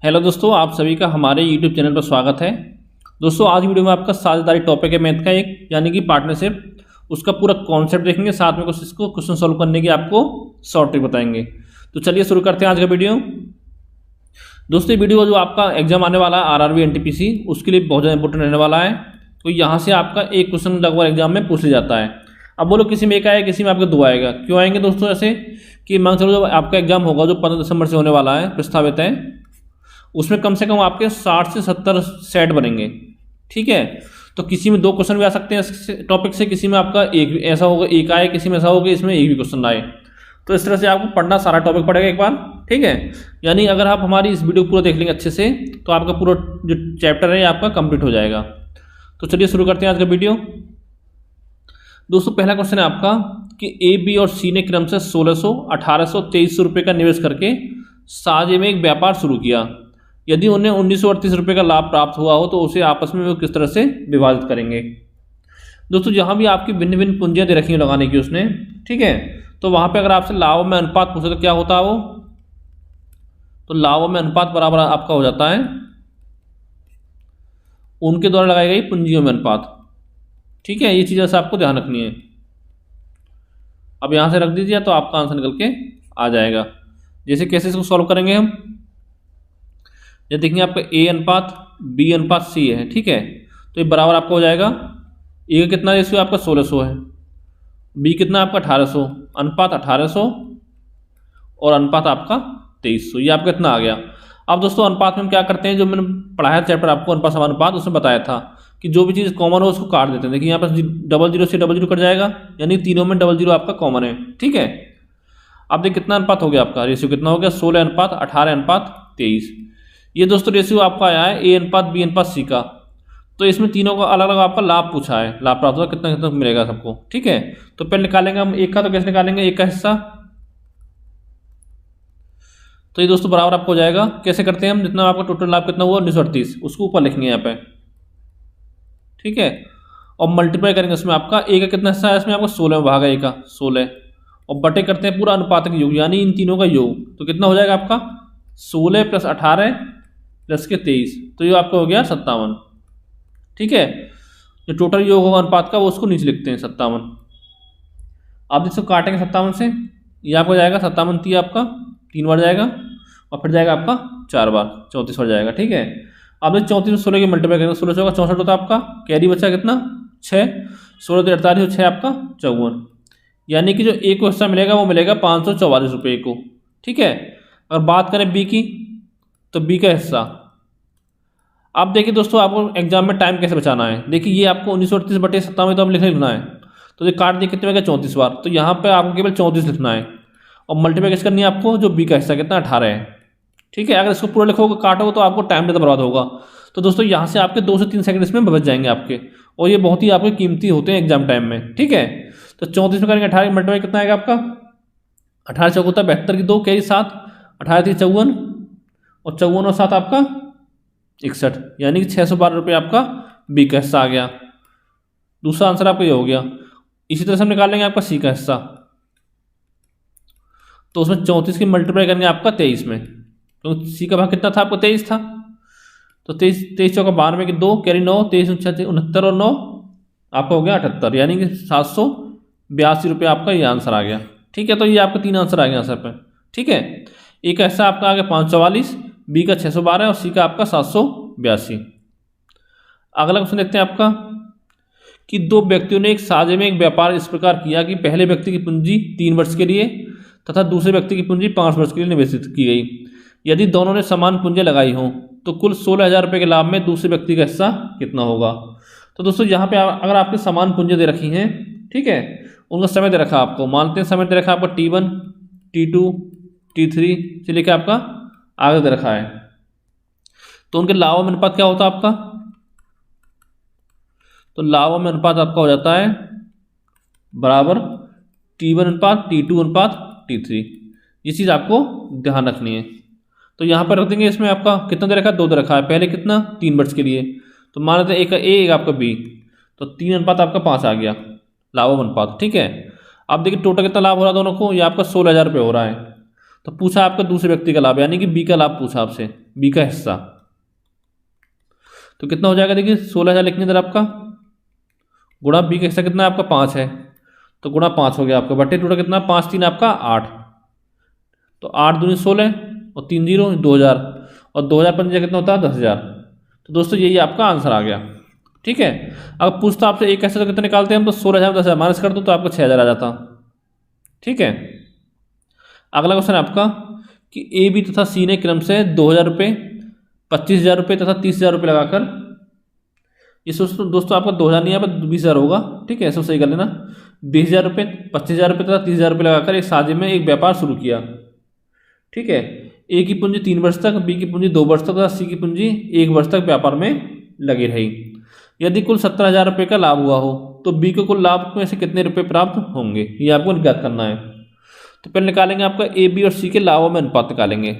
Hello दोस्तों, आप सभी का हमारे YouTube चैनल पर स्वागत है। दोस्तों, आज वीडियो में आपका साझेदारी टॉपिक है मैथ का एक, यानी कि पार्टनरशिप। उसका पूरा कॉन्सेप्ट देखेंगे, साथ में कुछ इसको क्वेश्चन सॉल्व करने की आपको शॉर्ट ट्रिक बताएंगे। तो चलिए शुरू करते हैं आज का वीडियो। दोस्तों, ये वीडियो जो आपका एग्जाम आने वाला है आरआरबी एनटीपीसी, उसके लिए बहुत ज़्यादा इंपॉर्टेंट रहने वाला है। तो यहाँ से आपका एक क्वेश्चन लगभग एग्जाम में पूछ लिया जाता है। अब बोलो किसी में एक आएगा, किसी में आपके दो आएगा। क्यों आएंगे दोस्तों? ऐसे कि मान चलो जब आपका एग्जाम होगा जो 15 दिसंबर से होने वाला है, प्रस्तावित है, उसमें कम से कम आपके 60 से 70 सेट बनेंगे। ठीक है, तो किसी में दो क्वेश्चन भी आ सकते हैं इस टॉपिक से, किसी में आपका एक ऐसा होगा एक आए, किसी में ऐसा होगा इसमें एक भी क्वेश्चन आए। तो इस तरह से आपको पढ़ना सारा टॉपिक पड़ेगा एक बार। ठीक है, यानी अगर आप हमारी इस वीडियो पूरा देख लेंगे अच्छे से तो आपका पूरा जो चैप्टर है आपका कंप्लीट हो जाएगा। तो चलिए शुरू करते हैं आज का वीडियो। दोस्तों, पहला क्वेश्चन है आपका कि ए, बी और सी ने क्रम से 1600, 1800, 2300 रुपये का निवेश करके साझे में एक व्यापार शुरू किया। यदि उन्हें 1938 रुपये का लाभ प्राप्त हुआ हो तो उसे आपस में वो किस तरह से विभाजित करेंगे। दोस्तों, जहाँ भी आपकी भिन्न भिन्न पूंजियाँ दे रखी हैं लगाने की उसने, ठीक है, तो वहाँ पे अगर आपसे लाभ में अनुपात पूछे तो क्या होता है वो, तो लाभ में अनुपात बराबर आपका हो जाता है उनके द्वारा लगाई गई पूंजियों में अनुपात। ठीक है, ये चीज़ ऐसे आपको ध्यान रखनी है। अब यहाँ से रख दीजिए तो आपका आंसर निकल के आ जाएगा। जैसे कैसे इसको सॉल्व करेंगे हम, ये देखिए आपका ए अनुपात बी अनुपात सी है। ठीक है, तो ये बराबर आपका हो जाएगा, ए का कितना रेशियो आपका 1600 है, बी कितना आपका 1800, अनुपात 1800 और अनुपात आपका 2300। ये आपका कितना आ गया। अब दोस्तों अनुपात में हम क्या करते हैं, जो मैंने पढ़ाया चैप्टर आपको अनुपात समानुपात, उसमें बताया था कि जो भी चीज़ कॉमन हो उसको काट देते हैं। देखिए यहाँ पर 00 से 00 कट जाएगा, यानी तीनों में 00 आपका कॉमन है। ठीक है, अब देखिए कितना अनुपात हो गया आपका, रेशियो कितना हो गया, 16 अनुपात 18 अनुपात 23। ये दोस्तों रेशियो आपका आया है ए अनुपात बी अनुपात सी का। तो इसमें तीनों का अलग अलग आपका लाभ पूछा है, लाभ प्राप्त होगा कितना कितना मिलेगा सबको। ठीक है, तो पहले निकालेंगे हम एक का, तो कैसे निकालेंगे एक का हिस्सा, तो ये दोस्तों बराबर आपको हो जाएगा। कैसे करते हैं हम, जितना आपका टोटल लाभ कितना हुआ 1938, उसको ऊपर लिखेंगे यहाँ पे। ठीक है, और मल्टीप्लाई करेंगे उसमें आपका ए का कितना हिस्सा है, इसमें आपका 16 में भागा ए का 16, और बटे करते हैं पूरा अनुपात का योग, यानी इन तीनों का योग, तो कितना हो जाएगा आपका 16 + 18 + 23, तो ये आपका हो गया 57। ठीक है, जो टोटल योग होगा अनुपात का वो उसको नीचे लिखते हैं 57। आप इसको काटेंगे 57 से, ये आपको जाएगा 57 3 आपका 3 बार जाएगा, और फिर जाएगा आपका 4 बार 34 बार जाएगा। ठीक है, अब 34 में 16 की मल्टीप्लाई करेंगे, 16 चौका 64 होता है आपका, कैरी बचा कितना 6, 16 तो 48, 6 आपका 54, यानी कि जो ए को हिस्सा मिलेगा वो मिलेगा 544 रुपये को। ठीक है, अगर बात करें बी की, तो बी का हिस्सा, अब देखिए दोस्तों आपको एग्जाम में टाइम कैसे बचाना है। देखिए ये आपको 1938 बटे 57 तो आप लिखना है, तो ये काट दिए कितने में गया 34 बार, तो यहाँ पे आपको केवल 34 लिखना है, और मल्टीप्लिकेशन करनी है आपको जो बी का हिस्सा कितना 18 है। ठीक है, अगर इसको पूरा लिखोगे काटोगे तो आपको टाइम ज़्यादा बर्बाद होगा। तो दोस्तों यहाँ से आपके 2 से 3 सेकंड इसमें बच जाएंगे आपके, और ये बहुत ही आपके कीमती होते हैं एग्जाम टाइम में। ठीक है, तो 34 में करेंगे 18 मल्टीप्लाई कितना आएगा आपका, 18 चौक 72 की 2 कैरी 7, 18 3 54, और 54 और 7 आपका 61, यानी कि 612 रुपये आपका बी का हिस्सा आ गया। दूसरा आंसर आपका ये हो गया। इसी तरह से हम निकालेंगे आपका सी का हिस्सा, तो उसमें 34 की मल्टीप्लाई करेंगे आपका 23 में, तो सी का भाग कितना था आपको 23 था, तो 23 चौका 92 की 2 कैरी 9, 23 69 और 9 आपका हो गया 78, यानी कि 782 रुपये आपका ये आंसर आ गया। ठीक है, तो ये आपका 3 आंसर आ गया आंसर पर। ठीक है, ए का हिस्सा आपका आ गया 544, बी का 612 और सी का आपका 782। अगला क्वेश्चन देखते हैं आपका कि दो व्यक्तियों ने एक साझे में एक व्यापार इस प्रकार किया कि पहले व्यक्ति की पूंजी 3 वर्ष के लिए तथा दूसरे व्यक्ति की पूंजी 5 वर्ष के लिए निवेशित की गई। यदि दोनों ने समान पूंजी लगाई हो तो कुल 16,000 रुपये के लाभ में दूसरे व्यक्ति का हिस्सा कितना होगा। तो दोस्तों यहाँ पे अगर आपके समान पूंजी दे रखी हैं, ठीक है, उनका समय दे रखा आपको, मानते हैं समय दे रखा आपका T1 T2 T3 से लेकर आपका आगे दे रखा है, तो उनके लाभ में अनुपात क्या होता है आपका, तो लाभ में अनुपात आपका हो जाता है बराबर T1 अनुपात T2 अनुपात T3। ये चीज़ आपको ध्यान रखनी है। तो यहाँ पर रख देंगे, इसमें आपका कितना दे रखा है 2 दे रखा है, पहले कितना 3 वर्ष के लिए, तो मान लेते हैं एक का ए एक आपका बी, तो 3 अनुपात आपका 5 आ गया लाभ अनुपात। ठीक है, अब देखिए टोटल कितना लाभ हो रहा है दोनों को, ये आपका 16,000 रुपये हो रहा है, तो पूछा आपका दूसरे व्यक्ति का लाभ, यानी कि बी का लाभ पूछा आपसे, बी का हिस्सा। तो कितना हो जाएगा, देखिए 16,000 लिखने इधर आपका, गुणा बी का हिस्सा कितना है आपका 5 है, तो गुणा 5 हो गया आपका, बटे टोटल कितना 5 3 आपका 8, तो 8 दूनी 16 और 3 0 2000, और 2000 पंजा कितना होता है 10,000। तो दोस्तों यही आपका आंसर आ गया। ठीक है, अब पूछता आपसे एक ऐसे तो कितना निकालते हैं हम, तो 16,000 10,000 माइनस कर दो तो आपको 6,000 आ जाता। ठीक है, अगला क्वेश्चन है आपका कि ए बी तथा सी ने क्रम से 2,000 रुपये, 25,000 रुपये तथा 30,000 रुपये लगाकर, इस दोस्तों आपका 2,000 नहीं, यहाँ पर 20,000 होगा। ठीक है, इसको सही कर लेना। 20,000 रुपये, 25,000 रुपये तथा 30,000 रुपये लगाकर एक साझे में एक व्यापार शुरू किया। ठीक है, ए की पूंजी 3 वर्ष तक, बी की पूंजी 2 वर्ष तक तथा सी की पूंजी 1 वर्ष तक व्यापार में लगी रही। यदि कुल 17,000 रुपये का लाभ हुआ हो तो बी को कुल लाभ में से कितने रुपये प्राप्त होंगे, ये आपको ज्ञात करना है। तो पहले निकालेंगे आपका ए बी और सी के लाभों में अनुपात निकालेंगे।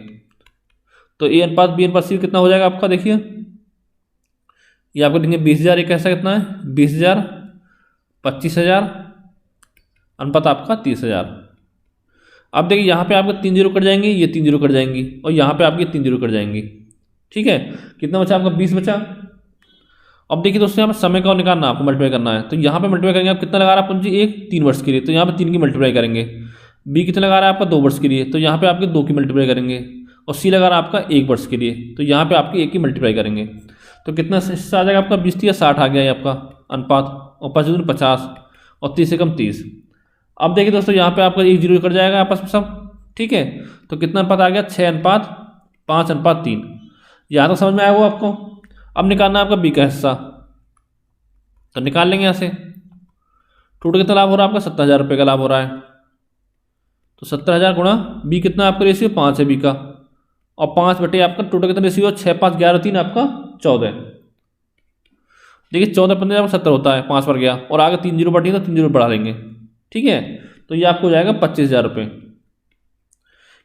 तो ए अनुपात बी अनुपात सी कितना हो जाएगा आपका, देखिए ये आपको देंगे 20,000, एक ऐसा कितना है 20,000, 25,000, अनुपात आपका 30,000। अब देखिए यहाँ पे आपका 3 जीरो कट जाएंगे, ये 3 जीरो कट जाएंगी, और यहाँ पे आपकी 3 जीरो कट जाएंगी। ठीक है, कितना बचा आपका 20 बचा। अब देखिए दोस्तों यहाँ पे समय का निकालना आपको मल्टीप्लाई करना है, तो यहाँ पे मल्टीप्लाई करेंगे आप, कितना लगा रहा है पूंजी 1 3 वर्ष के लिए, तो यहाँ पे 3 की मल्टीप्लाई करेंगे। बी कितना लगा रहा है आपका 2 वर्ष के लिए, तो यहाँ पे आपके 2 की मल्टीप्लाई करेंगे। और सी लगा रहा है आपका 1 वर्ष के लिए, तो यहाँ पे आपकी 1 की मल्टीप्लाई करेंगे। तो कितना हिस्सा आ जाएगा आपका 20 या 60 आ गया है आपका अनुपात, और 5 दूनी 50 और 30 से कम 30। अब देखिए दोस्तों यहाँ पे आपका 1 जीरो कट जाएगा आपस में सब। ठीक है, तो कितना अनुपात आ गया 6 अनुपात 5 अनुपात 3। यहाँ तक समझ में आया वो आपको। अब निकालना है आपका बी का हिस्सा, तो निकाल लेंगे यहाँ से। टोटल कितना लाभ हो रहा है आपका 17,000 रुपये का लाभ हो रहा है, तो 17,000 गुणा बी कितना आपका रेशियो 5 है बी का, और 5 बटे आपका टोटल कितना रेशियो 6 5 11 3 आपका 14। देखिए 14 15 आपका 70 होता है, 5 पर गया, और आगे 3 जीरो बढ़ी तो 3 जीरो बढ़ा लेंगे। ठीक है, तो ये आपको हो जाएगा 25,000 रुपये,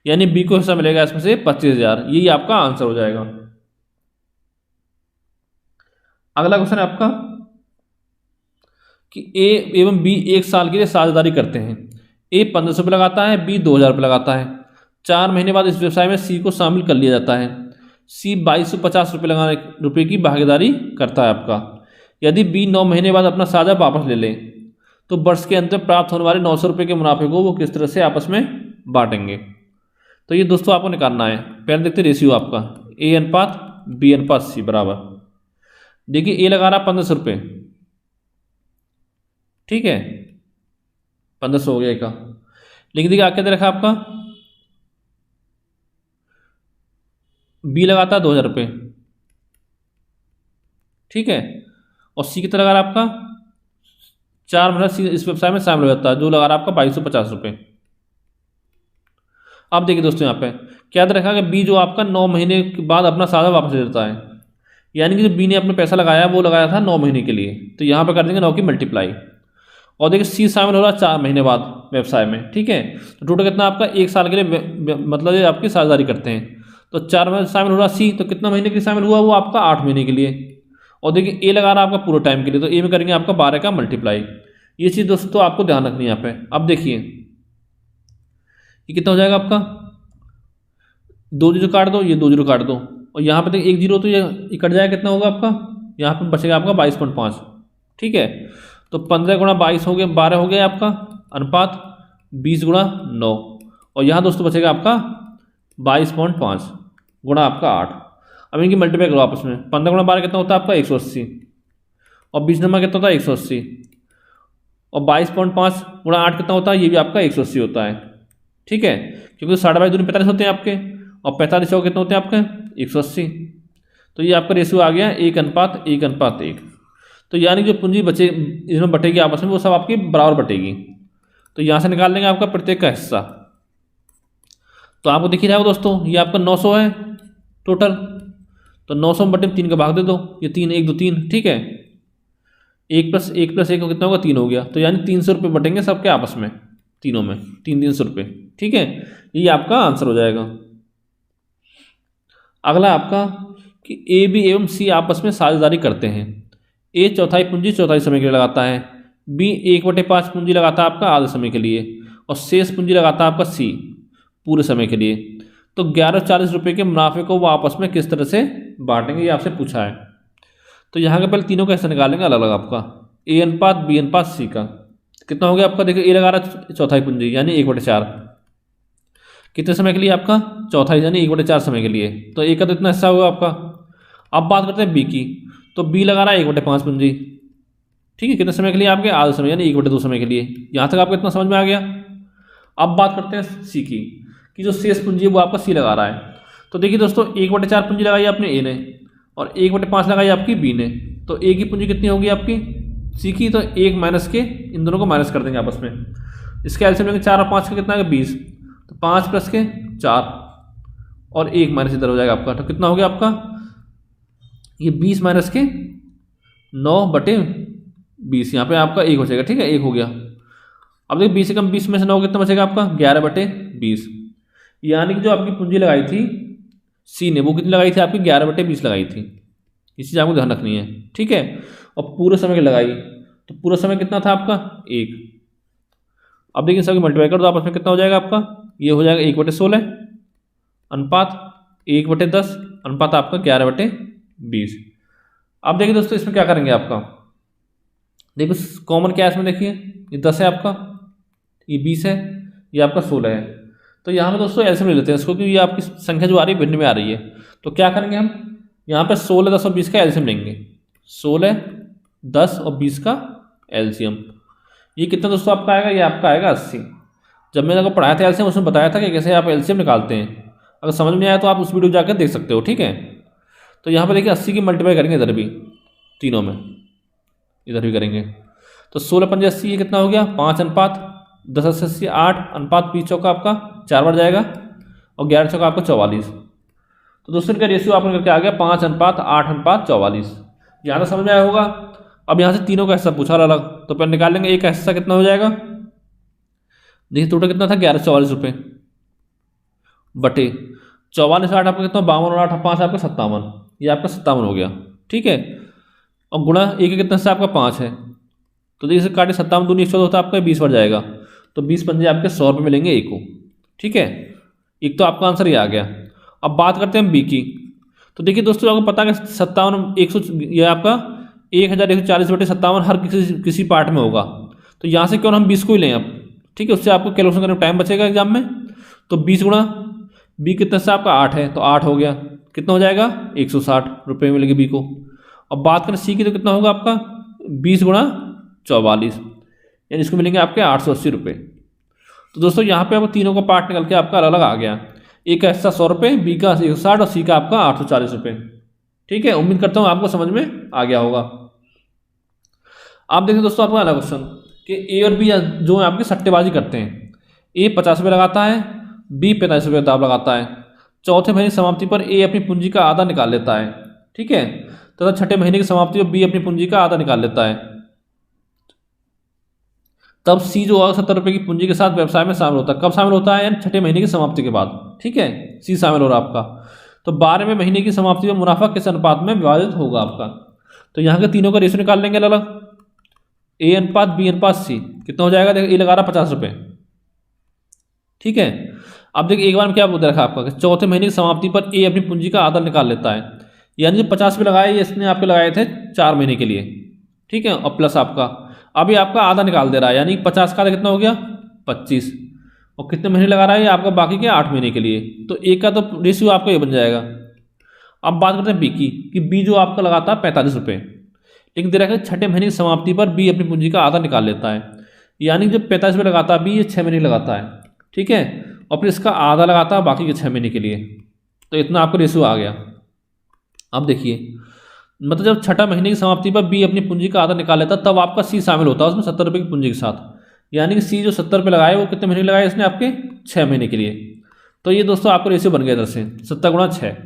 यानी बी को हिस्सा मिलेगा इसमें से 25,000, यही आपका आंसर हो जाएगा। अगला क्वेश्चन है आपका कि ए एवं बी 1 साल के लिए साझेदारी करते हैं। ए 1,500 रुपये लगाता है, बी 2,000 रुपये लगाता है। 4 महीने बाद इस व्यवसाय में सी को शामिल कर लिया जाता है। सी 2,250 रुपये की भागीदारी करता है आपका। यदि बी 9 महीने बाद अपना साझा वापस ले ले तो वर्ष के अंत में प्राप्त होने वाले 900 रुपये के मुनाफे को वो किस तरह से आपस में बांटेंगे। तो ये दोस्तों आपको निकालना है। पहले देखते रेशियो आपका ए अनुपात बी अनुपात सी बराबर। देखिए ए लगा रहा 1,500 रुपये, ठीक है 1,500 हो गया का, लेकिन देखिए आगे दे रखा आपका बी लगाता है 2,000 रुपये, ठीक है, और सी कितना लगा रहा है आपका 4 महीना सी इस व्यवसाय में शामिल हो जाता है, जो लगा रहा है आपका 2,250 रुपये। अब देखिए दोस्तों यहाँ पे क्या याद रखा कि बी जो आपका 9 महीने के बाद अपना साझा वापस ले लेता है, यानी कि जो बी ने अपने पैसा लगाया वो लगाया था 9 महीने के लिए, तो यहाँ पे कर देंगे 9 की मल्टीप्लाई। और देखिए सी शामिल हो रहा है 4 महीने बाद व्यवसाय में, ठीक है, तो टोटल कितना आपका 1 साल के लिए मतलब ये आपकी साझेदारी करते हैं, तो 4 महीने शामिल हो रहा सी, तो कितना महीने के लिए शामिल हुआ वो आपका 8 महीने के लिए। और देखिए ए लगा रहा है आपका पूरे टाइम के लिए, तो ए में करेंगे आपका 12 का मल्टीप्लाई। ये चीज़ दोस्तों आपको ध्यान रखनी है यहाँ पे। अब देखिए ये कितना हो जाएगा आपका 2 जीरो काट दो, ये 2 जीरो काट दो, और यहाँ पे देखिए 1 जीरो, तो ये कट जाएगा, कितना होगा आपका यहाँ पे बचेगा आपका 22.5, ठीक है, तो 15 गुणा 22 हो गया 12 हो गया आपका अनुपात 20 गुणा 9, और यहाँ दोस्तों बचेगा आपका 22.5 गुणा आपका 8। अब इनकी मल्टीप्लाई करो आपस में, 15 गुणा 12 कितना होता है आपका 180, और 20 नंबर कितना होता है 180, और 22.5 गुणा 8 कितना होता है ये भी आपका 180 होता है, ठीक है, क्योंकि 22.5 दूनी 45 होते हैं आपके, और 45 कितने होते हैं आपके 180, तो ये आपका रेशियो आ गया 1:1:1। तो यानी जो पूंजी बचे इसमें बटेगी आपस में वो सब आपकी बराबर बटेगी। तो यहाँ से निकाल लेंगे आपका प्रत्येक का हिस्सा। तो आपको दिख ही रहा है दोस्तों, ये आपका 900 है टोटल, तो 900 में बटे 3 का भाग दे दो, ये 3 1 2 3, ठीक है, 1 + 1 + 1 कितना होगा 3 हो गया, तो यानी 300 रुपये बटेंगे सबके आपस में, तीनों में 300 रुपये, ठीक है, ये आपका आंसर हो जाएगा। अगला आपका कि ए बी एवं सी आपस में साझेदारी करते हैं। ए चौथाई पूंजी चौथाई समय के लिए लगाता है, बी 1/5 पूंजी लगाता है आपका आधे समय के लिए, और शेष पूंजी लगाता है आपका सी। पूरे समय के लिए। तो 1140 रुपये के मुनाफे को वो आपस में किस तरह से बांटेंगे, ये आपसे पूछा है। तो यहाँ के पहले तीनों का हिस्सा निकालेंगे अलग अलग आपका, ए अनुपात बी अनुपात सी का। कितना हो गया आपका, देखिए ए लगा रहा है चौथाई पूंजी यानी 1/4, कितने समय के लिए आपका, चौथाई यानी 1/4 समय के लिए। तो ए का तो इतना हिस्सा होगा आपका। अब बात करते हैं बी की, तो बी लगा रहा है 1/5 पूंजी, ठीक है, कितने समय के लिए आपके, आधे समय यानी 1/2 समय के लिए। यहाँ तक आपको इतना समझ में आ गया। अब बात करते हैं सी की, कि जो शेष पूंजी है वो आपका सी लगा रहा है। तो देखिए दोस्तों 1/4 पूंजी लगाई आपने ए ने और 1/5 लगाई आपकी बी ने। तो ए की पूंजी कितनी होगी आपकी, सी की, तो 1 माइनस के इन दोनों को माइनस कर देंगे आपस में। इसके एलसीएम लेंगे 4 और 5 का कितना है 20, तो 5 प्लस के 4 और 1 माइनस इधर हो जाएगा आपका। तो कितना हो गया आपका, ये 20 माइनस के 9/20, यहाँ पे आपका 1 हो जाएगा, ठीक है, 1 हो गया। अब देखिए 20 से कम 20 में से 9 कितना बचेगा आपका, 11/20, यानी कि जो आपकी पूंजी लगाई थी सी ने वो कितनी लगाई थी आपकी, 11/20 लगाई थी। इस चीज़ आपको ध्यान रखनी है, ठीक है। और पूरे समय की लगाई, तो पूरा समय कितना था आपका 1। अब देखिए सभी मल्टीप्लाई कर दो आपस में, कितना हो जाएगा आपका, ये हो जाएगा 1/16 अनुपात 1/10 अनुपात आपका 11/20। अब देखिए दोस्तों इसमें क्या करेंगे आपका, देखो कॉमन क्या है इसमें, देखिए ये 10 है आपका, ये 20 है, ये आपका 16 है। तो यहाँ पे दोस्तों एलसीएम ले लेते हैं इसको, क्योंकि ये आपकी संख्या जो आ रही है भिन्न में आ रही है। तो क्या करेंगे हम, यहाँ पे 16, 10 और 20 का एलसीएम लेंगे। 16, 10 और 20 का एलसीएम, ये कितना दोस्तों आपका आएगा, ये आपका आएगा 80। जब मैंने आपको पढ़ाया था एलसीएम, उसमें बताया था कि कैसे आप एलसीएम निकालते हैं। अगर समझ में आया तो आप उस वीडियो जाकर देख सकते हो, ठीक है। तो यहाँ पर देखिए 80 की मल्टीप्लाई करेंगे इधर भी, तीनों में इधर भी करेंगे। तो 16 पंजे 80, ये कितना हो गया 5 अनुपात 10 80 8 अनुपात 20 चौका आपका 4 बार जाएगा और 11 चौका आपका 44। तो दोस्तों इनका रेशियो आपने करके आ गया 5 अनुपात 8 अनुपात 44। यहाँ तक समझ में आया होगा। अब यहाँ से तीनों का हिस्सा पूछा अलग, तो पहले निकाल लेंगे। एक का हिस्सा कितना हो जाएगा, देखिए टोटल कितना था 1144 रुपये बटे 44 8 आपका कितना 52 और 8 5 आपका 57, ये आपका 57 हो गया, ठीक है। और गुणा एक कितना हिस्सा आपका 5 है, तो देखिए काटे 57 दूनी 114 होता है आपका 20 बढ़ जाएगा। तो 20 पंजे आपके 100 रुपये मिलेंगे एक को, ठीक है। एक तो आपका आंसर ये आ गया। अब बात करते हैं बी की। तो देखिए दोस्तों आपको पता है 57 100 ये आपका 1140/57 हर किसी पार्ट में होगा। तो यहाँ से क्यों हम 20 को ही लें अब, ठीक है, उससे आपको कैलकुलेशन करने में टाइम बचेगा एग्जाम में। तो 20 गुणा बी कितना से आपका 8 है, तो 8 हो गया, कितना हो जाएगा 160 रुपये मिलेंगे बी को। अब बात करें सी की, तो कितना होगा आपका 20 गुणा 44, यानी इसको मिलेंगे आपके 880 रुपये। तो दोस्तों यहाँ पे आपको तीनों का पार्ट निकल के आपका अलग अलग आ गया। ए का हिस्सा 100 रुपये, बी का 160 और सी का आपका 840 रुपये, ठीक है। उम्मीद करता हूँ आपको समझ में आ गया होगा। आप देखिए दोस्तों आपका अगला क्वेश्चन कि ए और बी जो है आपके सट्टेबाजी करते हैं। ए 50 रुपये लगाता है, बी 45 रुपये दाव लगाता है। चौथे महीने की समाप्ति पर ए अपनी पूंजी का आधा निकाल लेता है, ठीक है, तथा छठे महीने की समाप्ति पर बी अपनी पूंजी का आधा निकाल लेता है। तब सी जो 70 रुपये की पूंजी के साथ व्यवसाय में शामिल होता है। कब शामिल होता है, यानी छठे महीने की समाप्ति के बाद, ठीक है, सी शामिल हो रहा है आपका। तो 12वें महीने की समाप्ति में मुनाफा किस अनुपात में विभाजित होगा आपका। तो यहाँ के तीनों का रेशियो निकाल लेंगे अलग, ए अनुपात बी अनुपात सी कितना हो जाएगा, देखिए ए लगा रहा 50 रुपये, ठीक है। अब देखिए एक बार में क्या बोल रखा आपका, चौथे महीने की समाप्ति पर ए अपनी पूंजी का आधा निकाल लेता है, यानी जो 50 रुपये लगाए इसने आपके लगाए थे 4 महीने के लिए, ठीक है, और प्लस आपका अभी आपका आधा निकाल दे रहा है, यानी 50 का कितना हो गया 25, और कितने महीने लगा रहा है आपका बाकी के 8 महीने के लिए। तो ए का तो रेशियो आपका ये बन जाएगा। अब बात करते हैं बी की, कि बी जो आपका लगाता है 45 रुपये, लेकिन दे रखा है छठे महीने की समाप्ति पर बी अपनी पूंजी का आधा निकाल लेता है, यानी जो 45 रुपये लगाता है बी ये 6 महीने लगाता है, ठीक है, और फिर इसका आधा लगाता है बाकी के 6 महीने के लिए। तो इतना आपका रेशियो आ गया। अब देखिए मतलब जब छठा महीने की समाप्ति पर बी अपनी पूंजी का आधा निकाल लेता तब आपका सी शामिल होता है उसमें 70 रुपये की पूंजी के साथ, यानी कि सी जो 70 रुपये लगाए वो कितने महीने लगाए इसने आपके 6 महीने के लिए। तो ये दोस्तों आपका रेशियो बन गया इधर से 70 गुणा 6।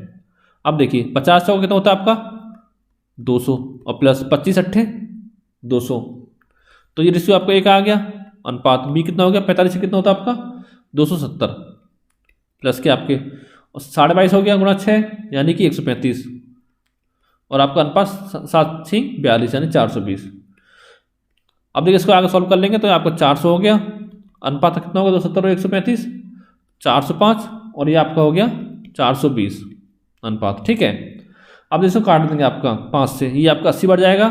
अब देखिए 50 चौका कितना होता है आपका 200 और प्लस 25 अट्ठे 200, तो ये रेशियो आपका एक आ गया। अनुपात बी कितना हो गया 45 कितना होता है आपका 270 प्लस के आपके 22.5 हो गया गुणा 6 यानी कि 135, और आपका अनुपात 7/42 यानी 420। अब देखिए इसको आगे सॉल्व कर लेंगे तो आपका 400 हो गया, अनुपात कितना होगा 270 और 135 405 और ये आपका हो गया 420 अनुपात। ठीक है, अब इसको काट देंगे आपका 5 से, ये आपका 80 बढ़ जाएगा,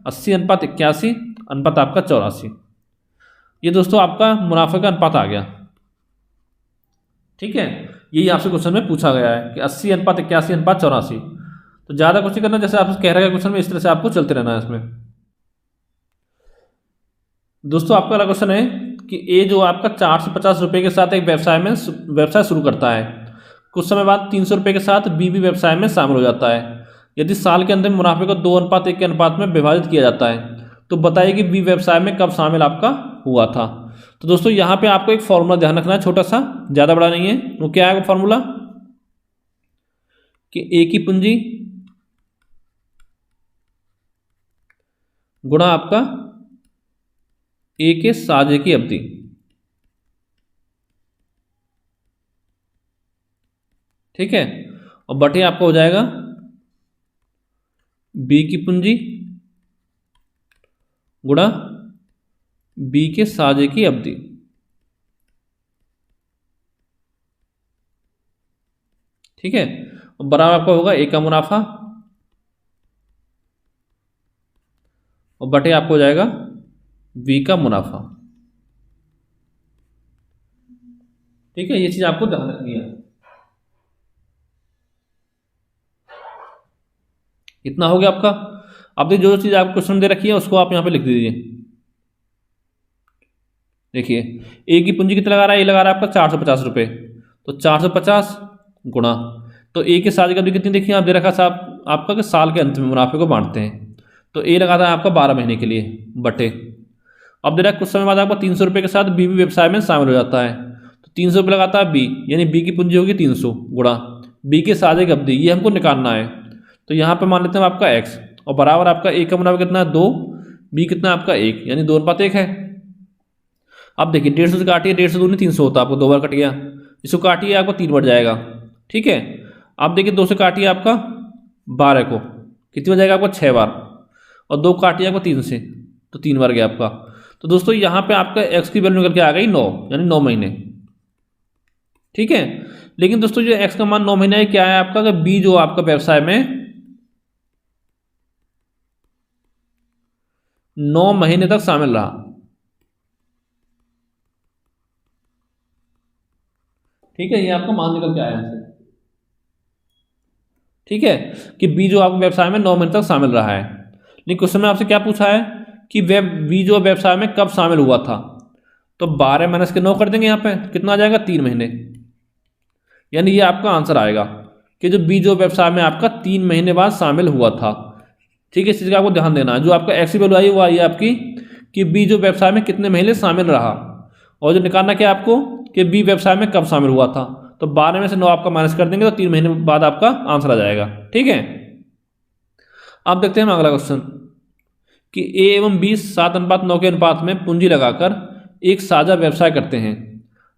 80 अनुपात 81 अनुपात आपका 84। ये दोस्तों आपका मुनाफे का अनुपात आ गया। ठीक है, यही आपसे क्वेश्चन में पूछा गया है कि 80 अनुपात 81 अनुपात 84। तो ज़्यादा कुछ नहीं करना, जैसे आपसे कह रहा है क्वेश्चन में, इस तरह से आपको चलते रहना है इसमें। दोस्तों आपका अगला क्वेश्चन है कि ए जो आपका 450 रुपये के साथ एक व्यवसाय शुरू करता है, कुछ समय बाद 300 रुपये के साथ बी भी व्यवसाय में शामिल हो जाता है। यदि साल के अंत में मुनाफे को 2:1 के अनुपात में विभाजित किया जाता है, तो बताइए कि बी व्यवसाय में कब शामिल आपका हुआ था। तो दोस्तों यहाँ पे आपको एक फॉर्मूला ध्यान रखना है, छोटा सा, ज़्यादा बड़ा नहीं है। वो क्या है वो फॉर्मूला कि ए की पूंजी गुणा आपका ए के साझे की अवधि। ठीक है, और बटे आपका हो जाएगा बी की पूंजी गुणा बी के साझे की अवधि। ठीक है, और बराबर आपका होगा ए का मुनाफा और बटे आपको हो जाएगा बी का मुनाफा। ठीक है, ये चीज आपको ध्यान रखनी है। इतना हो गया आपका। अब जो चीज आपको क्वेश्चन दे रखी है उसको आप यहां पे लिख दीजिए। देखिए ए की पूंजी कितना लगा रहा है, ए लगा रहा है आपका 450 रुपये, तो 450 गुणा, तो ए के साझे की अवधि कितनी देखिए आप दे रखा साहब आपका कि साल के अंत में मुनाफे को बांटते हैं, तो ए लगाता है आपका 12 महीने के लिए, बटे अब दे रहा है कुछ समय बाद आपका 300 रुपये के साथ बी भी व्यवसाय में शामिल हो जाता है, तो 300 रुपये लगाता है बी, यानी बी की पूंजी होगी 300 गुणा बी के साझे की अवधि, ये हमको निकालना है। तो यहाँ पे मान लेते हैं आपका एक्स और बराबर आपका ए का मुनाफा कितना है 2, बी कितना है आपका 1, यानी 2:1 है। अब देखिए 150 से काटिए, 150 दूनी 300 होता है, आपको 2 बार कट गया, इसको काटिए आपको 3 बढ़ जाएगा। ठीक है, अब देखिए 2 से काटिए आपका 12 को, कितनी हो जाएगा आपका 6 बार, और 2 काटिए आपको 3 से, तो 3 बार गया आपका। तो दोस्तों यहाँ पे आपका एक्स की वैल्यू निकल के आ गई 9, यानी 9 महीने। ठीक है, लेकिन दोस्तों जो एक्स का मान 9 महीने है क्या है आपका, कि बी जो आपका व्यवसाय में 9 महीने तक शामिल रहा। ठीक है, ये आपका मान निकल के आया है। ठीक है, कि बी जो आपके व्यवसाय में 9 महीने तक शामिल रहा है। लेकिन क्वेश्चन में आपसे क्या पूछा है कि बी जो व्यवसाय में कब शामिल हुआ था, तो 12 माइनस के 9 कर देंगे, यहाँ पे कितना आ जाएगा 3 महीने, यानी ये आपका आंसर आएगा कि जो बी जो व्यवसाय में आपका 3 महीने बाद शामिल हुआ था। ठीक है, इस चीज़ का आपको ध्यान देना है। जो आपका एक्स की वैल्यू आई वो आई है आपकी कि बी जो व्यवसाय में कितने महीने शामिल रहा, और जो निकालना क्या आपको कि बी व्यवसाय में कब शामिल हुआ था, तो 12 में से 9 आपका माइनस कर देंगे तो 3 महीने बाद आपका आंसर आ जाएगा। ठीक है, अब देखते हैं हम अगला क्वेश्चन कि ए एवं बी 7:9 के अनुपात में पूंजी लगाकर एक साझा व्यवसाय करते हैं।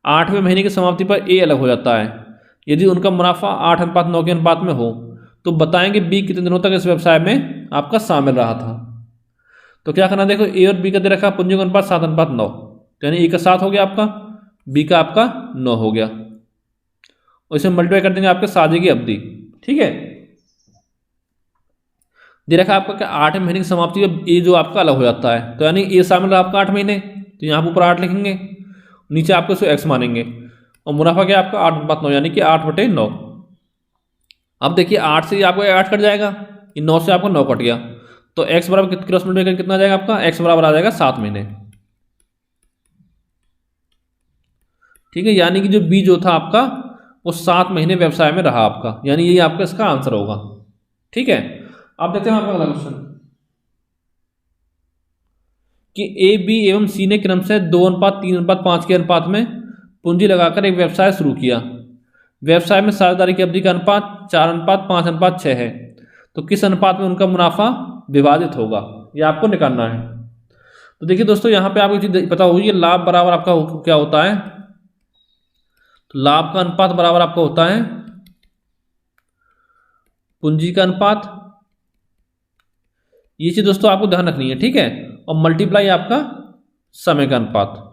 8वें महीने की समाप्ति पर ए अलग हो जाता है। यदि उनका मुनाफा 8:9 के अनुपात में हो, तो बताएंगे बी कितने दिनों तक इस व्यवसाय में आपका शामिल रहा था। तो क्या करना, देखो ए और बी का दे रखा पूंजी का अनुपात 7:9, तो यानी ए का 7 हो गया आपका, बी का आपका 9 हो गया, और इसे मल्टीप्लाई कर देंगे आपके साझे की अवधि। ठीक है, दे रखा आपका क्या 8 महीने की समाप्ति में ए जो आपका अलग हो जाता है, तो यानी ए शामिल रहा आपका 8 महीने, तो यहाँ ऊपर 8 लिखेंगे, नीचे आपको इसको एक्स मानेंगे, और मुनाफा क्या आपका 8:9, यानी कि 8/9। अब देखिए 8 से आपको 8 कट जाएगा, ये 9 से आपको 9 कट गया, तो एक्स बराबर क्रॉस मल्टीप्लाई कितना आ जाएगा आपका, एक्स बराबर आ जाएगा 7 महीने। ठीक है, यानी कि जो बी जो था आपका वो 7 महीने व्यवसाय में रहा आपका, यानी यही आपका इसका आंसर होगा। ठीक है, अब देखते हैं आपका अगला क्वेश्चन कि ए बी एवं सी ने क्रम से 2:3:5 के अनुपात में पूंजी लगाकर एक व्यवसाय शुरू किया। व्यवसाय में साझेदारी की अवधि का अनुपात 4:5:6 है, तो किस अनुपात में उनका मुनाफा विभाजित होगा, यह आपको निकालना है। तो देखिए दोस्तों यहाँ पे आपको चीज पता होगी, लाभ बराबर आपका क्या होता है, तो लाभ का अनुपात बराबर आपका होता है पूंजी का अनुपात, ये चीज दोस्तों आपको ध्यान रखनी है। ठीक है, और मल्टीप्लाई आपका समय का अनुपात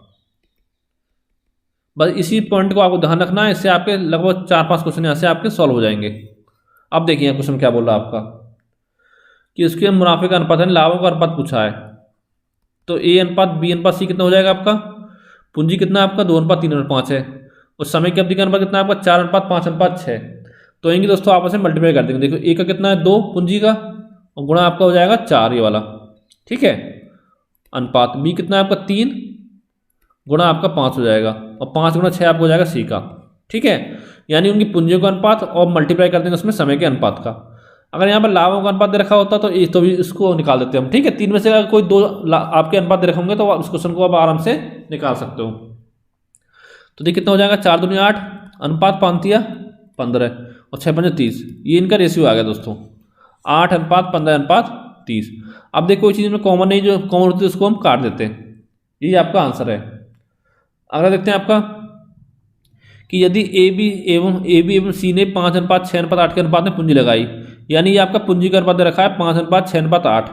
बस इसी पॉइंट को आपको ध्यान रखना है, इससे आपके लगभग 4-5 क्वेश्चन यहाँ से आपके सॉल्व हो जाएंगे। अब देखिए क्वेश्चन क्या बोल रहा है आपका कि उसके मुनाफे का अनुपात है, लाभों का अनुपात पूछा है। तो ए अनुपात बी अनुपात सी कितना हो जाएगा आपका, पूंजी कितना आपका 2:3:5 है, और समय की अवधि का अनुपात कितना है आपका 4:5:6। तो इनकी दोस्तों आपस में मल्टीप्लाई कर देंगे। देखो ए का कितना है 2 पूंजी का, और गुणा आपका हो जाएगा 4 ये वाला, ठीक है। अनुपात बी कितना है आपका 3 गुणा आपका 5 हो जाएगा, और 5 गुणा 6 आपको हो जाएगा सी का, ठीक है। यानी उनकी पूंजियों का अनुपात और मल्टीप्लाई कर देंगे उसमें समय के अनुपात का। अगर यहाँ पर लाभों का अनुपात दे रखा होता तो भी इसको निकाल देते हम, ठीक है। 3 में से अगर कोई 2 आपके अनुपात दे रखे होंगे तो उस क्वेश्चन को आप आराम से निकाल सकते हो। तो देखिए कितना हो जाएगा 4 दूनी 8, अनुपात 5×3 = 15 और 6×5 = 30। ये इनका रेशियो आ गया दोस्तों, 8:15:30। अब देखो कोई चीज़ में कॉमन नहीं, जो कॉमन होती है उसको हम काट देते हैं। ये आपका आंसर है। अगला देखते हैं आपका कि यदि ए बी एवं सी ने 5:6:8 के अनुपात में पूंजी लगाई, यानी ये आपका पूंजी का अनुपात दे रखा है 5:6:8,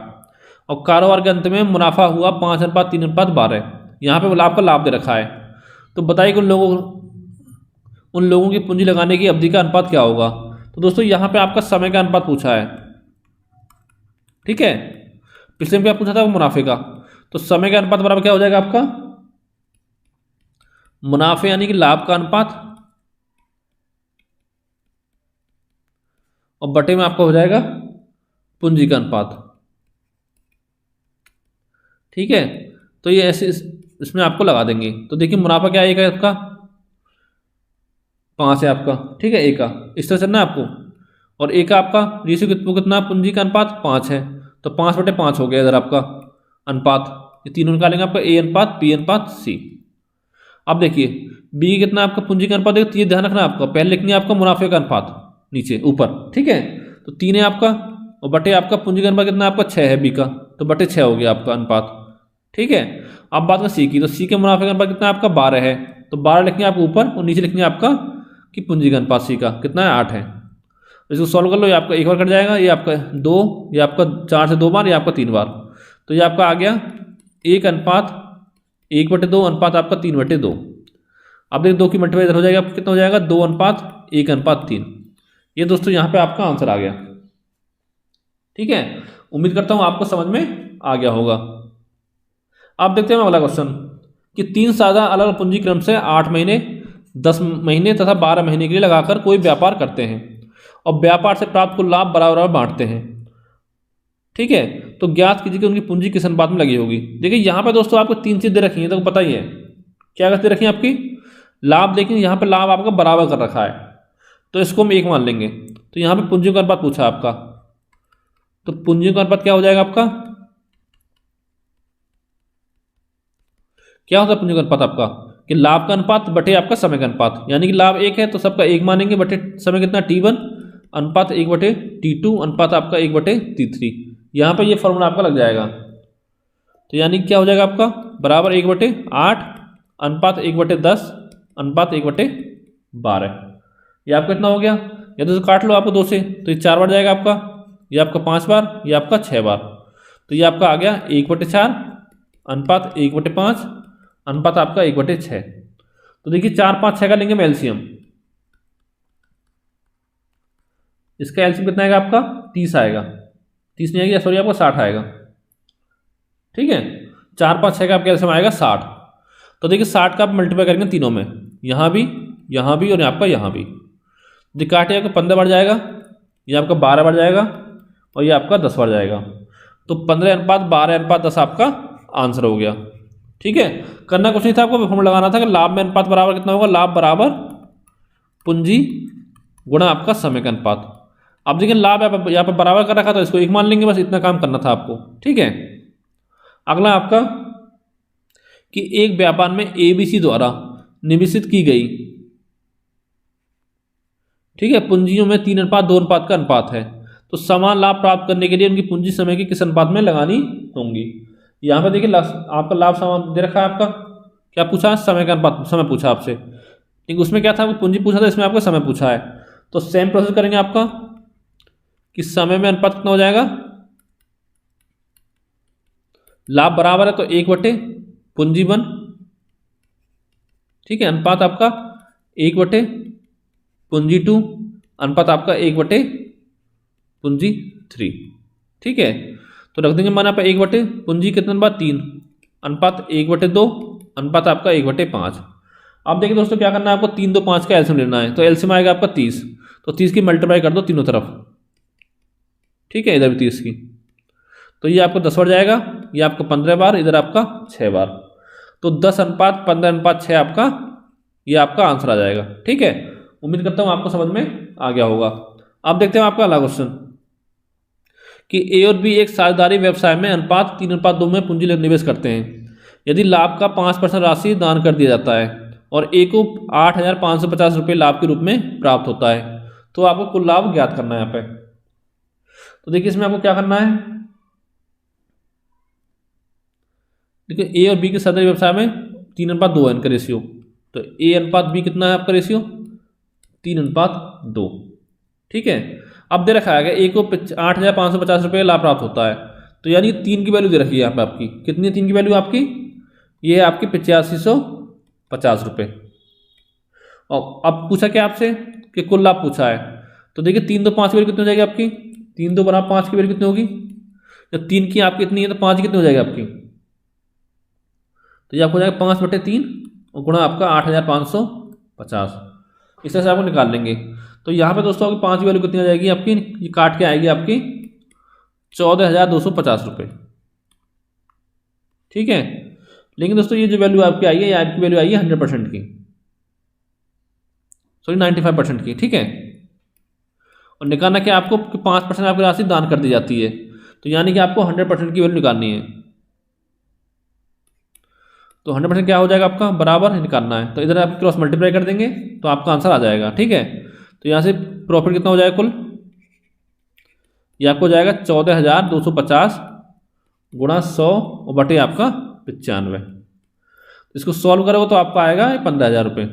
और कारोबार के अंत में मुनाफा हुआ 5:3:12। यहाँ पे आपका लाभ दे रखा है। तो बताइए कि उन लोगों की पूंजी लगाने की अवधि का अनुपात क्या होगा। तो दोस्तों यहाँ पे आपका समय का अनुपात पूछा है, ठीक है। पिछले में क्या पूछा था मुनाफे का, तो समय का अनुपात बराबर क्या हो जाएगा आपका, मुनाफे यानी कि लाभ का अनुपात, और बटे में आपका हो जाएगा पूंजी का अनुपात, ठीक है। तो ये ऐसे इसमें आपको लगा देंगे। तो देखिए मुनाफा क्या है आपका 5 है आपका, ठीक है, ए का इस तरह चलना है आपको, और ए का आपका रेशियो कितना पूंजी का अनुपात 5 है, तो 5/5 हो गया इधर आपका अनुपात। ये तीनों निकालेंगे आपका ए अनुपात बी अनुपात सी। अब देखिए बी कितना आपका पूंजी का अनुपात, देखिए ये ध्यान रखना आपका, पहले लिखनी है आपका मुनाफे का अनुपात नीचे ऊपर, ठीक है। तो 3 है आपका, और बटे आपका पूंजी का अनुपात कितना आपका 6 है बी का, तो बटे 6 हो गया आपका अनुपात, ठीक है। अब बात करें सी की, तो सी के मुनाफे का अनुपात कितना आपका 12 है, तो 12 लिखेंगे आपको ऊपर, और नीचे लिखेंगे आपका कि पूंजी का अनुपात सी का कितना है 8 है। इसको सॉल्व कर लो, ये आपका एक बार कट जाएगा, ये आपका 2, ये आपका 4 से 2 बार, ये आपका 3 बार। तो ये आपका आ गया 1:1/2 अनुपात आपका 3/2। अब देखिए 2 की मल्टीप्लाई इधर हो जाएगा, कितना हो जाएगा 2:1:3। ये दोस्तों यहाँ पे आपका आंसर आ गया, ठीक है। उम्मीद करता हूँ आपको समझ में आ गया होगा। अब देखते हैं अगला क्वेश्चन कि 3 साझा अलग पूंजी क्रम से 8 महीने, 10 महीने तथा 12 महीने के लिए लगाकर कोई व्यापार करते हैं और व्यापार से प्राप्त कुल लाभ बराबर बांटते हैं, ठीक है। तो ज्ञात कीजिए कि उनकी पूंजी किस अनुपात में लगी होगी। देखिए यहाँ पे दोस्तों आपको 3 चीज़ दे रखी है, तो पता ही है क्या दे रखी है आपकी, लाभ। देखिए यहाँ पे लाभ आपका बराबर कर रखा है, तो इसको हम 1 मान लेंगे। तो यहाँ पे पूंजी का अनुपात पूछा आपका, तो पूंजी का अनुपात क्या हो जाएगा आपका, क्या होता है पूंजी का अनुपात आपका कि लाभ का अनुपात बटे आपका समय का अनुपात, यानी कि लाभ 1 है तो सबका 1 मानेंगे, बटे समय कितना T1 अनुपात 1/T2 अनुपात आपका 1/T3। यहाँ पे ये फॉर्मूला आपका लग जाएगा। तो यानी क्या हो जाएगा आपका बराबर 1/8 अनुपात 1/10 अनुपात 1/12। ये आपका कितना हो गया, या तो काट लो आपको 2 से, तो ये 4 बार जाएगा आपका, ये आपका 5 बार, ये आपका 6 बार। तो ये आपका आ गया 1/4 अनुपात 1/5 अनुपात आपका 1/6। तो देखिए 4, 5, 6 का लेंगे एलसीएम, इसका एलसीएम कितना आएगा आपका 30 आएगा, 30 नहीं आएगा, सॉरी आपका 60 आएगा, ठीक है। 4, 5, 6 का आपका एलसीएम आएगा 60। तो देखिए 60 का आप मल्टीप्लाई करेंगे तीनों में, यहाँ भी और आपका यहाँ भी। देखिए काटे आपका 15 बार जाएगा, ये आपका 12 बार जाएगा, और ये आपका 10 बार जाएगा। तो 15:12:10 आपका आंसर हो गया, ठीक है। करना कुछ नहीं था, आपको फॉर्मूला लगाना था कि लाभ में अनुपात बराबर कितना होगा, लाभ बराबर पूंजी गुणा आपका समय का अनुपात। अब देखिए लाभ यहाँ पर बराबर कर रखा था, इसको 1 मान लेंगे, बस इतना काम करना था आपको, ठीक है। अगला आपका कि एक व्यापार में ABC द्वारा निवेशित की गई, ठीक है, पूंजियों में 3:2 अनुपात का अनुपात है, तो समान लाभ प्राप्त करने के लिए उनकी पूंजी समय के किस अनुपात में लगानी होंगी। यहाँ पे देखिए आपका लाभ समान दे रखा है, आपका क्या पूछा है, समय का अनुपात, समय पूछा आपसे, ठीक। उसमें क्या था, पूंजी पूछा था, इसमें आपका समय पूछा है। तो सेम प्रोसेस करेंगे आपका कि समय में अनुपात कितना हो जाएगा, लाभ बराबर है तो 1 बटे पूंजी 1, ठीक है, अनुपात आपका 1 पूंजी 2, अनुपात आपका 1 पूंजी 3। ठीक है, तो रख देंगे मान आप 1 पूंजी कितना अनुपात 3, अनुपात 1/2, अनुपात आपका 1/5। अब देखिए दोस्तों क्या करना है आपको, 3 2 5 का एलसीएम लेना है। तो एलसीएम आएगा आपका 30, तो 30 की मल्टीप्लाई कर दो तीनों तरफ। ठीक है, इधर भी 30 की, तो ये आपको 10 बार जाएगा, ये आपको 15 बार, इधर आपका 6 बार। तो 10:15:6 आपका ये आपका आंसर आ जाएगा। ठीक है, उम्मीद करता हूँ आपको समझ में आ गया होगा। अब देखते हैं आपका अगला क्वेश्चन कि ए और बी एक साझेदारी व्यवसाय में अनुपात 3:2 में पूंजी निवेश करते हैं। यदि लाभ का 5% राशि दान कर दिया जाता है और ए को 8,550 रुपये लाभ के रूप में प्राप्त होता है, तो आपको कुल लाभ ज्ञात करना है यहाँ पे। तो देखिए इसमें आपको क्या करना है, देखिए ए और बी के साझेदारी व्यवसाय में 3:2 है इनका रेशियो। तो ए अनुपात बी कितना है आपका रेशियो, 3:2। ठीक है, अब दे रखा है ए को 8,550 रुपये लाभ प्राप्त होता है, तो यानी 3 की वैल्यू दे रखी है यहाँ पे आपकी। कितनी है 3 की वैल्यू आपकी, ये है आपकी 8550 रुपये। और अब पूछा क्या आपसे कि कुल लाभ पूछा है, तो देखिए 3 2 5 की वैल्यू कितनी हो जाएगी आपकी, 3 2 बराबर 5 की वैल्यू कितनी होगी, जब 3 की आपकी इतनी है तो 5 कितनी हो जाएगी आपकी, तो ये आपको हो जाएगा 5/3 और गुणा आपका 8,550। इस तरह से आपको निकाल लेंगे। तो यहाँ पे दोस्तों आपकी 5 की वैल्यू कितनी आ जाएगी आपकी, ये काट के आएगी आपकी 14,250 रुपये। ठीक है, लेकिन दोस्तों ये जो वैल्यू आपकी आई है, ये आपकी वैल्यू आई है 100% की, सॉरी 95% की। ठीक है, और निकालना क्या आपको कि 5% आपकी राशि दान कर दी जाती है, तो यानी कि आपको 100% की वैल्यू निकालनी है। तो 100% क्या हो जाएगा आपका, बराबर निकालना है, तो इधर आप क्रॉस मल्टीप्लाई कर देंगे तो आपका आंसर आ जाएगा। ठीक है, तो यहाँ से प्रॉफिट कितना हो जाएगा कुल, ये आपको हो जाएगा 14,250 गुणा 100 और बटे आपका 95। इसको सॉल्व करोगे तो आपका आएगा 15,000 रुपये।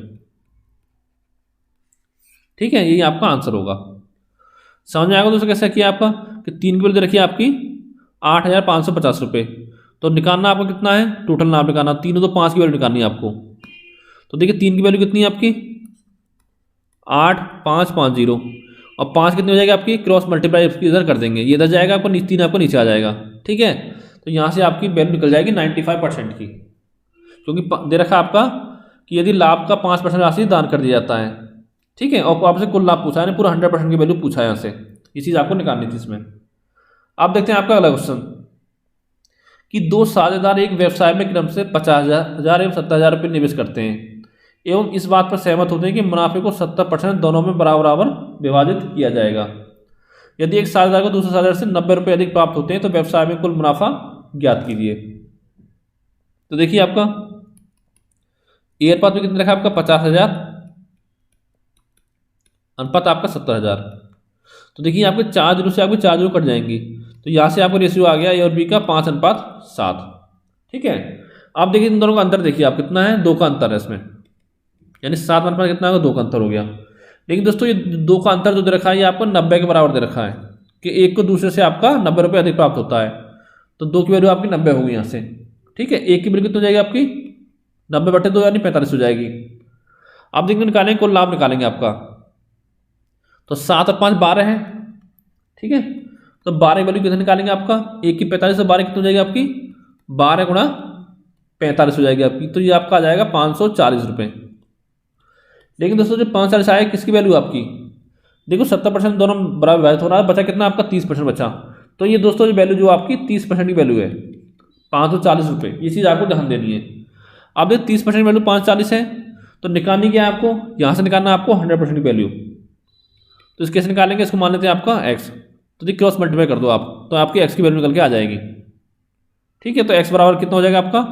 ठीक है, यही आपका आंसर होगा। समझ में आएगा दोस्तों कैसे किया आपका, कि 3 की वैल्यू रखिए आपकी 8,550 रुपये, तो निकालना आपको कितना है, टोटल नाम निकालना, 3 तो 5 की वैल्यू निकालनी है आपको। तो देखिए 3 की वैल्यू कितनी है आपकी 8,550 और 5 कितनी हो जाएगी आपकी, क्रॉस मल्टीप्लाई इधर कर देंगे, ये इधर जाएगा आपको, 3 आपको नीचे आ जाएगा। ठीक है, तो यहाँ से आपकी वैल्यू निकल जाएगी 95% की, क्योंकि दे रखा आपका कि यदि लाभ का 5% राशि दान कर दिया जाता है। ठीक है, और आपसे कुल लाभ पूछा है, पूरा 100% की वैल्यू पूछा है यहाँ से, ये चीज़ आपको निकालनी थी इसमें। आप देखते हैं आपका अगला क्वेश्चन कि 2 साझेदार एक व्यवसाय में क्रम से 50,000 एवं 70,000 रुपये निवेश करते हैं एवं इस बात पर सहमत होते हैं कि मुनाफे को 70% दोनों में बराबर विभाजित किया जाएगा। यदि एक साझेदार को दूसरे साझेदार से 90 रुपये अधिक प्राप्त होते हैं तो व्यवसाय में कुल मुनाफा ज्ञात कीजिए। तो देखिए आपका ए अनुपात में कितना रखा आपका 50,000, अनुपात आपका 70,000। तो देखिए आपके 4 जीरो से आपके 4 जीरो कट जाएंगी, तो यहाँ से आपको रेशियो आ गया ए और बी का 5:7। ठीक है, आप देखिए इन दोनों का अंतर देखिए आप कितना है, 2 का अंतर है इसमें, यानी 7 अनुपात कितना होगा, 2 का अंतर हो गया। लेकिन दोस्तों ये 2 का अंतर जो दे रखा है, ये आपको 90 के बराबर दे रखा है कि एक को दूसरे से आपका 90 रुपये अधिक प्राप्त होता है, तो 2 की वैल्यू आपकी 90 होगी यहाँ से। ठीक है, एक की वैल्यू कितनी हो जाएगी आपकी 90/2 यानी 45 हो जाएगी। आप देखिए निकालेंगे कुल लाभ निकालेंगे आपका, तो 7 और 5 12 है। ठीक है, तो 12 की वैल्यू कितने निकालेंगे आपका, एक की 45 से 12 कितनी हो जाएगी आपकी 12 गुणा 45 हो जाएगी आपकी, तो ये आपका आ जाएगा 540 रुपये। लेकिन दोस्तों जो 540 आया किसकी वैल्यू आपकी, देखो 70% दोनों बराबर विभाजित हो रहा है, बचा कितना आपका 30% बचा, तो ये दोस्तों जो वैल्यू जो आपकी 30% की वैल्यू है 540 रुपये, ये चीज़ आपको ध्यान देनी है। अब ये 30% वैल्यू 540 है, तो निकालनी क्या है आपको, यहाँ से निकालना है आपको 100% की वैल्यू। तो इसके कैसे निकालेंगे, इसको मान लेते हैं आपका x, तो देखिए क्रॉस मल्टीप्लाई कर दो आप, तो आपकी x की वैल्यू निकल के आ जाएगी। ठीक है, तो x बराबर कितना हो जाएगा आपका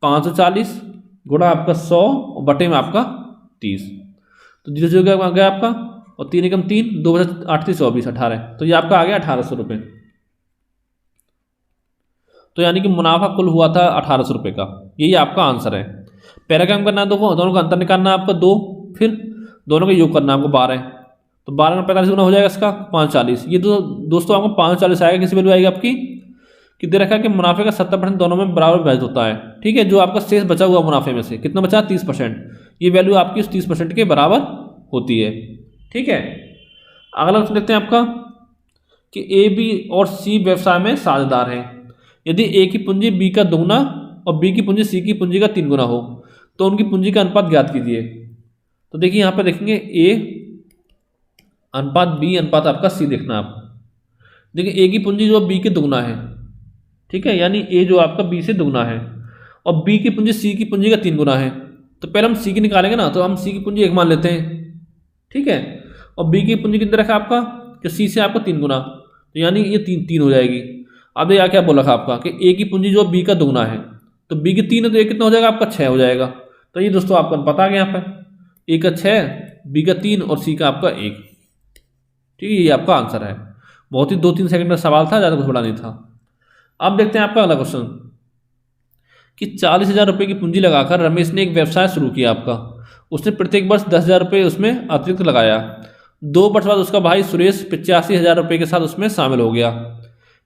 540 गुणा आपका 100 और बटे में आपका 30, तो 0 आ गया आपका, और 3 एकम 3, 2 × 8 = 24 18, तो ये आपका आ गया 1,800 रुपये। तो यानी कि मुनाफा कुल हुआ था 1,800 रुपये का, यही आपका आंसर है। पहला काम करना है दोनों का अंतर निकालना है आपका 2, फिर दोनों का योग करना है आपको 12, तो 12 में 45 गुना हो जाएगा इसका 540। ये दोस्तों आपको 540 आएगा, किसी वैल्यू आएगी आपकी कि दे रखा है कि मुनाफे का 70% दोनों में बराबर विभाजित होता है। ठीक है, जो आपका शेष बचा हुआ मुनाफे में से कितना बचा 30%, ये वैल्यू आपकी उस 30% के बराबर होती है। ठीक है, अगला क्वेश्चन देखते हैं आपका कि ए, बी और सी व्यवसाय में साझेदार हैं। यदि ए की पूंजी बी का दोगुना और बी की पूंजी सी की पूंजी का 3 गुना हो तो उनकी पूंजी का अनुपात ज्ञात कीजिए। तो देखिए यहाँ पे देखेंगे ए अनुपात बी अनुपात आपका सी देखना आप। देखिए ए की पूंजी जो बी के दुगना है, ठीक है, यानी ए जो आपका बी से दुगना है, और बी की पूंजी सी की पूंजी का 3 गुना है। तो पहले हम सी की निकालेंगे ना, तो हम सी की पूंजी 1 मान लेते हैं। ठीक है, और बी की पूंजी कितने रखा आपका कि सी से आपका 3 गुना, तो यानी ये 3 हो जाएगी। अब यहाँ क्या बोला था आपका कि ए की पूंजी जो बी का दुगना है, तो बी की 3 है तो ए कितना हो जाएगा आपका 6 हो जाएगा। तो ये दोस्तों आपको पता है यहाँ पर ए का 6, बी का 3 और सी का आपका 1। ठीक है, ये आपका आंसर है। बहुत ही 2-3 सेकंड का सवाल था, ज़्यादा कुछ बड़ा नहीं था। अब देखते हैं आपका अगला क्वेश्चन कि 40,000 रुपये की पूंजी लगाकर रमेश ने एक व्यवसाय शुरू किया आपका। उसने प्रत्येक वर्ष 10,000 रुपये उसमें अतिरिक्त लगाया। 2 वर्ष बाद उसका भाई सुरेश 85,000 रुपये के साथ उसमें शामिल हो गया।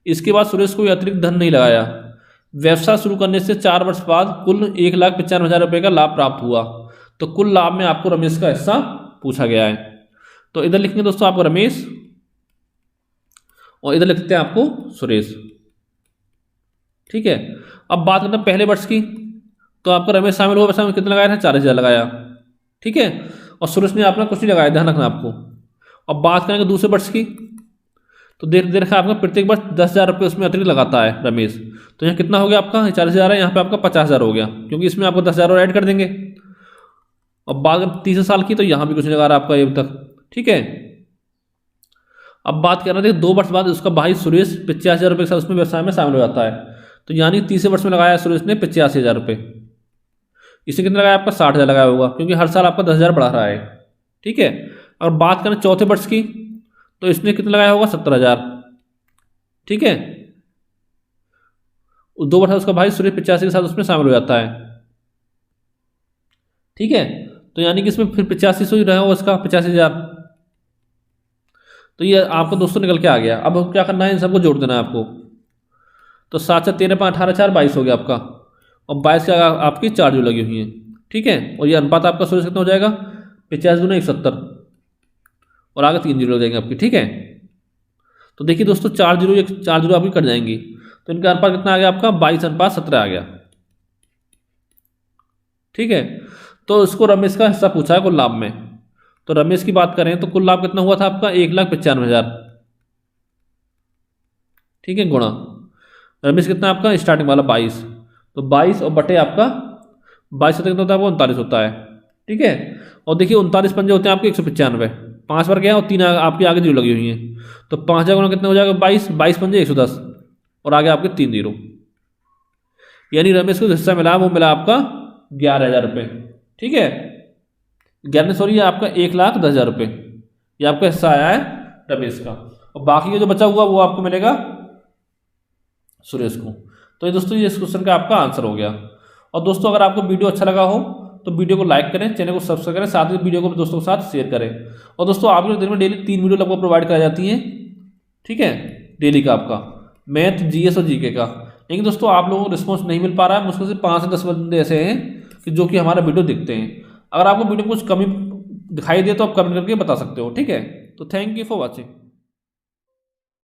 इसके बाद सुरेश कोई अतिरिक्त धन नहीं लगाया। व्यवसाय शुरू करने से 4 वर्ष बाद कुल 1,95,000 रुपये का लाभ प्राप्त हुआ। तो कुल लाभ में आपको रमेश का हिस्सा पूछा गया है। तो इधर लिखेंगे दोस्तों आपको रमेश और इधर लिखते हैं आपको सुरेश। ठीक है, अब बात करते हैं पहले वर्ष की। तो आपका रमेश शामिल हुआ, व्यवसाय में कितना लगाया था 4,000 लगाया। ठीक है, और सुरेश ने आपने कुछ नहीं लगाया, ध्यान रखना आपको। अब बात करेंगे दूसरे वर्ष की। तो देर रखा आपका प्रत्येक वर्ष 10,000 रुपये उसमें अतिरिक्त लगाता है रमेश। तो यहाँ कितना हो गया आपका 40,000 है, यहाँ पे आपका 50,000 हो गया, क्योंकि इसमें आपको 10,000 और ऐड कर देंगे। अब बात करें तीसरे साल की, तो यहाँ भी कुछ नहीं लगा रहा आपका अब तक। ठीक है, अब बात कर रहे थे 2 वर्ष बाद उसका भाई सुरेश 85,000 रुपये के साथ उसमें व्यवसाय में शामिल हो जाता है। तो यानी तीसरे वर्ष में लगाया सुरेश ने 85,000 रुपये। इसे कितना लगाया आपका 60,000 लगाया होगा, क्योंकि हर साल आपका 10,000 बढ़ा रहा है। ठीक है, और बात करें चौथे वर्ष की, तो इसने कितना लगाया होगा 70,000। ठीक है, 2 वर्ष उसका भाई सुरेश 85 के साथ उसमें शामिल हो जाता है। ठीक है, तो यानी कि इसमें फिर 85 ही रहा होगा उसका 85,000। तो ये आपको दोस्तों निकल के आ गया। अब क्या करना है, इन सबको जोड़ देना है आपको। तो 7 से 13 5 18 4 22 हो गया आपका, और 22 का आपकी 4 जो लगी हुई हैं। ठीक है, और ये अनुपात आपका सुरेश कितना हो जाएगा 50 गुना 170, और आगे 3 जीरो हो जाएंगे आपकी। ठीक है, तो देखिए दोस्तों 4 जीरो आपकी कट जाएंगी, तो इनका अनुपात कितना आ गया आपका 22:17 आ गया। ठीक है, तो इसको रमेश का हिस्सा पूछा है कुल लाभ में। तो रमेश की बात करें तो कुल लाभ कितना हुआ था आपका 1,95,000। ठीक है, गुणा रमेश कितना आपका स्टार्टिंग वाला 22, तो 22 और बटे आपका 22 से कितना होता है आपको 39 होता है। ठीक है, और देखिए 39 पंजे होते हैं आपके 195, 5 बार गया और 3 आपकी आगे जीरो लगी हुई हैं। तो 5 गुना कितना हो जाएगा 22 पंजे 110, और आगे आपके 3 जीरो। यानी रमेश को हिस्सा मिला वो मिला आपका 11,000 रुपये। ठीक है, 11 सॉरी ये आपका 1,10,000 रुपये ये आपका हिस्सा आया है रमेश का, और बाकी का जो बचा हुआ वो आपको मिलेगा सुरेश को। तो ये दोस्तों ये इस क्वेश्चन का आपका आंसर हो गया। और दोस्तों अगर आपको वीडियो अच्छा लगा हो तो वीडियो को लाइक करें, चैनल को सब्सक्राइब करें, साथ ही वीडियो को दोस्तों के साथ शेयर करें। और दोस्तों आपके दिन में डेली 3 वीडियो आपको प्रोवाइड कराई जाती हैं। ठीक है, डेली का आपका मैथ, जीएस और जीके का। लेकिन दोस्तों आप लोगों को रिस्पॉन्स नहीं मिल पा रहा है, मुश्किल से 5 से 10 बंदे ऐसे हैं कि जो कि हमारा वीडियो देखते हैं। अगर आपको वीडियो में कुछ कमी दिखाई दे तो आप कमेंट करके बता सकते हो। ठीक है, तो थैंक यू फॉर वॉचिंग।